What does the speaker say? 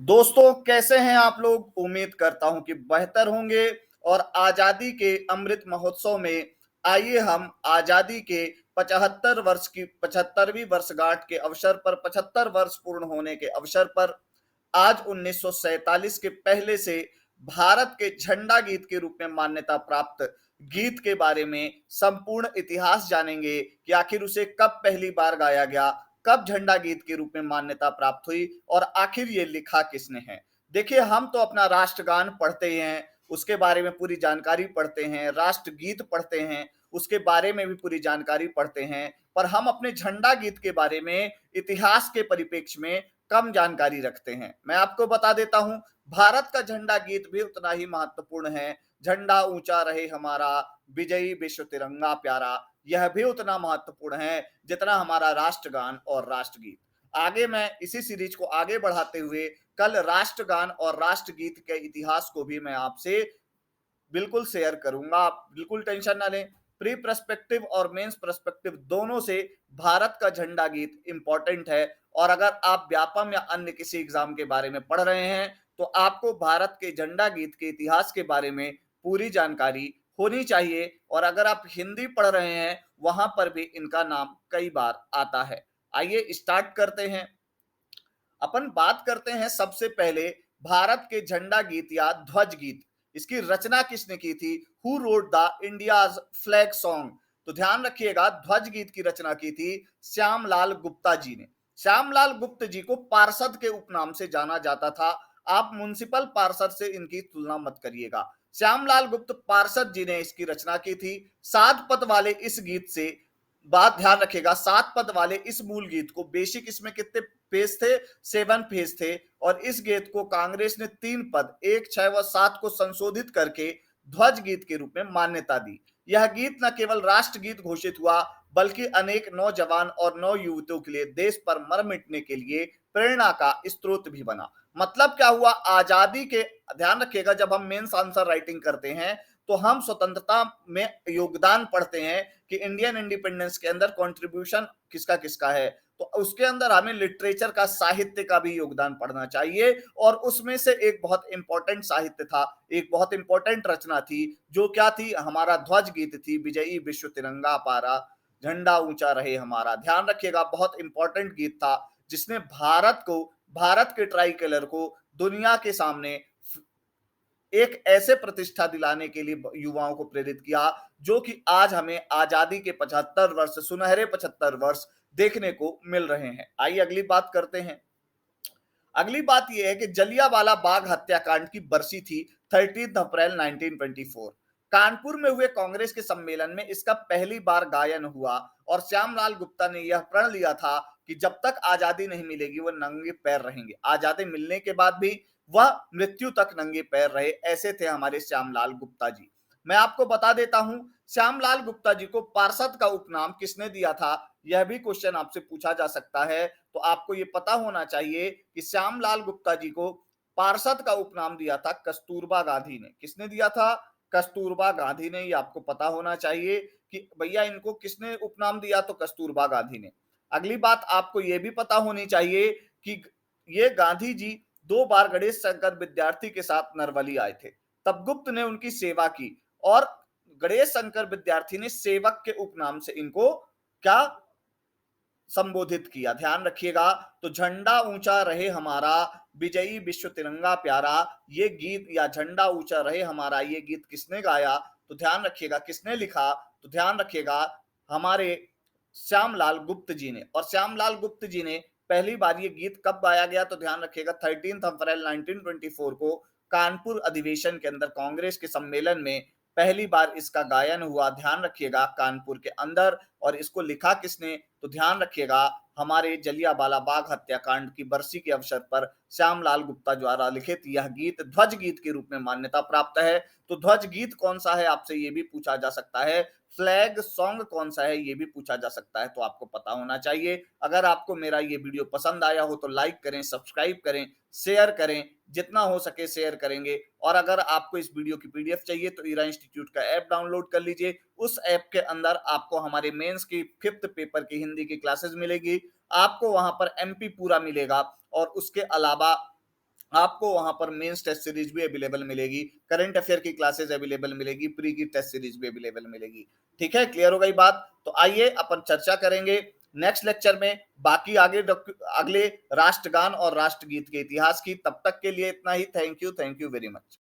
दोस्तों, कैसे हैं आप लोग? उम्मीद करता हूं कि बेहतर होंगे। और आजादी के अमृत महोत्सव में आइए हम आजादी के 75वीं वर्षगांठ के अवसर पर, 75 वर्ष पूर्ण होने के अवसर पर, आज 1947 के पहले से भारत के झंडा गीत के रूप में मान्यता प्राप्त गीत के बारे में संपूर्ण इतिहास जानेंगे कि आखिर उसे कब पहली बार गाया गया, कब झंडा गीत के रूप में मान्यता प्राप्त हुई और आखिर ये लिखा किसने है। देखिए, हम तो अपना राष्ट्रगान पढ़ते हैं, उसके बारे में पूरी जानकारी पढ़ते हैं, राष्ट्रगीत पढ़ते हैं, उसके बारे में भी पूरी जानकारी पढ़ते हैं, पर हम अपने झंडा गीत के बारे में इतिहास के परिप्रेक्ष्य में कम जानकारी रखते हैं। मैं आपको बता देता हूं, भारत का झंडा गीत भी उतना ही महत्वपूर्ण है। झंडा ऊंचा रहे हमारा, विजयी विश्व तिरंगा प्यारा, यह भी उतना महत्वपूर्ण है जितना हमारा राष्ट्रगान और राष्ट्रगीत। आगे मैं इसी सीरीज को आगे बढ़ाते हुए कल राष्ट्रगान और राष्ट्रगीत के इतिहास को भी मैं आपसे बिल्कुल शेयर करूंगा। आप बिल्कुल टेंशन ना लें। प्री पर्सपेक्टिव और मेंस पर्सपेक्टिव दोनों से भारत का झंडा गीत इंपॉर्टेंट है। और अगर आप व्यापम या अन्य किसी एग्जाम के बारे में पढ़ रहे हैं तो आपको भारत के झंडा गीत के इतिहास के बारे में पूरी जानकारी होनी चाहिए। और अगर आप हिंदी पढ़ रहे हैं वहां पर भी इनका नाम कई बार आता है। आइए स्टार्ट करते हैं। अपन बात करते हैं सबसे पहले भारत के झंडा गीत या ध्वज गीत। इसकी रचना किसने की थी? Who wrote the India's flag song? तो ध्यान रखिएगा, ध्वज गीत की रचना की थी श्यामलाल गुप्ता जी ने। श्यामलाल गुप्त जी को पार्षद के उपनाम से जाना जाता था। आप म्युनिसिपल पार्षद से इनकी तुलना मत करिएगा। श्यामलाल गुप्त पार्षद जी ने इसकी रचना की थी। 7 पद वाले इस गीत से, बात ध्यान रखिएगा, 7 पद वाले इस मूल गीत को, बेसिक इसमें कितने पेज थे? 7 पेज थे। और इस गीत को कांग्रेस ने 3 पद, 1, 6 व 7 को संशोधित करके ध्वज गीत के रूप में मान्यता दी। यह गीत न केवल राष्ट्रगीत घोषित हुआ बल्कि अनेक नौजवान और नौ युवतियों के लिए देश पर मर मिटने के लिए प्रेरणा का स्रोत भी बना। मतलब क्या हुआ? आजादी के, ध्यान रखिएगा, जब हम मेंस आंसर राइटिंग करते हैं तो हम स्वतंत्रता में योगदान पढ़ते हैं कि इंडियन इंडिपेंडेंस के अंदर कंट्रीब्यूशन किसका किसका है। तो उसके अंदर हमें लिटरेचर का, साहित्य का भी योगदान पढ़ना चाहिए। और उसमें से एक बहुत इंपॉर्टेंट साहित्य था, एक बहुत इंपॉर्टेंट रचना थी, जो क्या थी? हमारा ध्वज गीत थी, विजयी विश्व तिरंगा पारा, झंडा ऊंचा रहे हमारा। ध्यान रखिएगा, बहुत इंपॉर्टेंट गीत था जिसने भारत को, भारत के ट्राई कलर को दुनिया के सामने एक ऐसे प्रतिष्ठा दिलाने के लिए युवाओं को प्रेरित किया जो कि आज हमें आजादी के 75 वर्ष, सुनहरे 75 वर्ष देखने को मिल रहे हैं। आइए अगली बात करते हैं। अगली बात यह है कि जलियांवाला बाग हत्याकांड की बरसी थी 13 अप्रैल 1924। कानपुर में हुए कांग्रेस के सम्मेलन में इसका पहली बार गायन हुआ और श्यामलाल गुप्ता ने यह प्रण लिया था कि जब तक आजादी नहीं मिलेगी वह नंगे पैर रहेंगे। आजादी मिलने के बाद भी वह मृत्यु तक नंगे पैर रहे। ऐसे थे हमारे श्यामलाल गुप्ता जी। मैं आपको बता देता हूं, श्यामलाल गुप्ता जी को पार्षद का उपनाम किसने दिया था? यह भी क्वेश्चन आपसे पूछा जा सकता है। तो आपको यह पता होना चाहिए कि श्यामलाल गुप्ता जी को पार्षद का उपनाम दिया था कस्तूरबा गांधी ने। किसने दिया था? कस्तूरबा गांधी ने। ये आपको पता होना चाहिए कि भैया इनको किसने उपनाम दिया, तो कस्तूरबा गांधी ने। अगली बात आपको यह भी पता होनी चाहिए कि ये गांधी जी 2 बार गणेश शंकर विद्यार्थी के साथ नरवली आए थे, तब गुप्त ने उनकी सेवा की और गणेश शंकर विद्यार्थी ने सेवक के उपनाम से इनको क्या संबोधित किया? ध्यान रखिएगा। तो झंडा ऊंचा रहे हमारा, विजयी विश्व तिरंगा प्यारा, ये गीत, या झंडा ऊंचा रहे हमारा, ये गीत किसने गाया? तो ध्यान रखिएगा, किसने लिखा? तो ध्यान रखिएगा, हमारे श्यामलाल गुप्त जी ने। और श्यामलाल गुप्त जी ने पहली बार ये गीत कब गाया गया? तो ध्यान रखिएगा 13 अप्रैल 1924 को कानपुर अधिवेशन के अंदर, कांग्रेस के सम्मेलन में पहली बार इसका गायन हुआ। ध्यान रखिएगा, कानपुर के अंदर। और इसको लिखा किसने? तो ध्यान रखिएगा, हमारे जलियांवाला बाग हत्याकांड की बरसी के अवसर पर श्यामलाल गुप्ता द्वारा लिखित यह गीत ध्वज गीत के रूप में मान्यता प्राप्त है। तो ध्वज गीत कौन सा है आपसे ये भी पूछा जा सकता है। फ्लैग सॉन्ग कौन सा है ये भी पूछा जा सकता है। तो आपको पता होना चाहिए। अगर आपको मेरा ये वीडियो पसंद आया हो तो लाइक करें, सब्सक्राइब करें, शेयर करें, जितना हो सके शेयर करेंगे। और अगर आपको इस वीडियो की पीडीएफ चाहिए तो ईरा इंस्टीट्यूट का ऐप डाउनलोड कर लीजिए। उस ऐप के अंदर आपको हमारे मेंस की 5th पेपर की हिंदी की क्लासेस मिलेगी। आपको वहां पर एमपी पूरा मिलेगा और उसके अलावा आपको वहां पर मेंस टेस्ट सीरीज भी अवेलेबल मिलेगी, करंट अफेयर की क्लासेस अवेलेबल मिलेगी, प्री की टेस्ट सीरीज भी अवेलेबल मिलेगी। ठीक है, क्लियर हो गई बात? तो आइए अपन चर्चा करेंगे नेक्स्ट लेक्चर में बाकी अगले राष्ट्रगान और राष्ट्रगीत के इतिहास की। तब तक के लिए इतना ही। Thank you very much.